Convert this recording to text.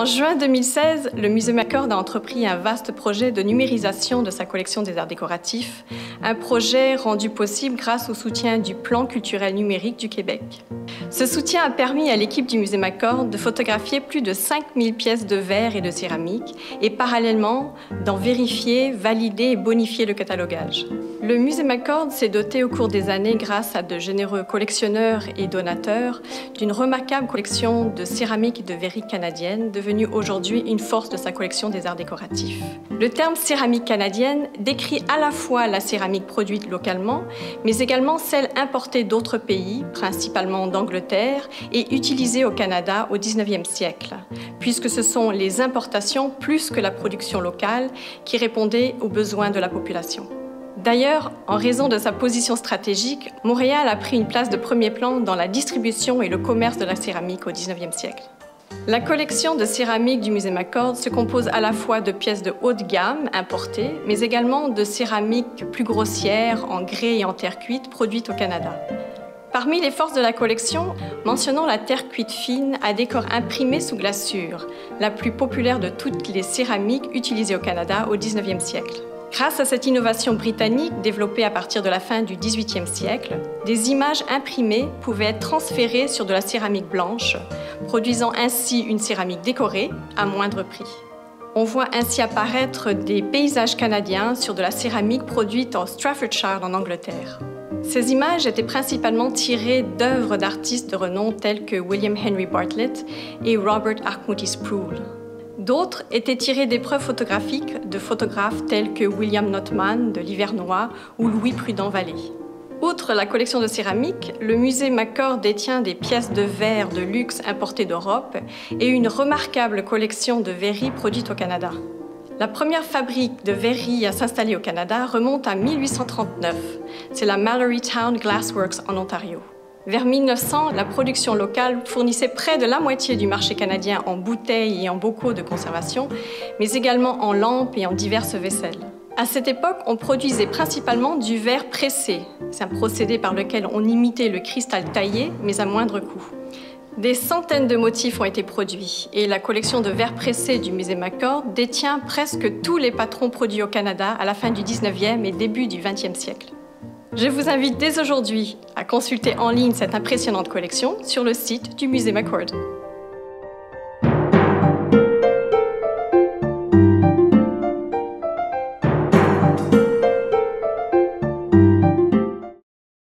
En juin 2016, le Musée McCord a entrepris un vaste projet de numérisation de sa collection des arts décoratifs, un projet rendu possible grâce au soutien du Plan culturel numérique du Québec. Ce soutien a permis à l'équipe du Musée McCord de photographier plus de 5000 pièces de verre et de céramique et parallèlement d'en vérifier, valider et bonifier le catalogage. Le Musée McCord s'est doté au cours des années, grâce à de généreux collectionneurs et donateurs, d'une remarquable collection de céramique et de verrerie canadienne, devenue aujourd'hui une force de sa collection des arts décoratifs. Le terme céramique canadienne décrit à la fois la céramique produite localement, mais également celle importée d'autres pays, principalement d'Angleterre, et utilisée au Canada au 19e siècle, puisque ce sont les importations plus que la production locale qui répondaient aux besoins de la population. D'ailleurs, en raison de sa position stratégique, Montréal a pris une place de premier plan dans la distribution et le commerce de la céramique au 19e siècle. La collection de céramique du Musée McCord se compose à la fois de pièces de haute gamme importées, mais également de céramique plus grossière, en grès et en terre cuite, produite au Canada. Parmi les forces de la collection, mentionnons la terre cuite fine à décor imprimé sous glaçure, la plus populaire de toutes les céramiques utilisées au Canada au 19e siècle. Grâce à cette innovation britannique développée à partir de la fin du XVIIIe siècle, des images imprimées pouvaient être transférées sur de la céramique blanche, produisant ainsi une céramique décorée à moindre prix. On voit ainsi apparaître des paysages canadiens sur de la céramique produite en Staffordshire en Angleterre. Ces images étaient principalement tirées d'œuvres d'artistes de renom tels que William Henry Bartlett et Robert Archmuty Sproul. D'autres étaient tirés d'épreuves photographiques de photographes tels que William Notman de l'Hivernois ou Louis Prudent Vallée. Outre la collection de céramique, le musée McCord détient des pièces de verre de luxe importées d'Europe et une remarquable collection de verreries produites au Canada. La première fabrique de verrerie à s'installer au Canada remonte à 1839. C'est la Mallory Town Glassworks en Ontario. Vers 1900, la production locale fournissait près de la moitié du marché canadien en bouteilles et en bocaux de conservation, mais également en lampes et en diverses vaisselles. À cette époque, on produisait principalement du verre pressé. C'est un procédé par lequel on imitait le cristal taillé, mais à moindre coût. Des centaines de motifs ont été produits et la collection de verre pressé du Musée McCord détient presque tous les patrons produits au Canada à la fin du 19e et début du 20e siècle. Je vous invite dès aujourd'hui à consulter en ligne cette impressionnante collection sur le site du Musée McCord.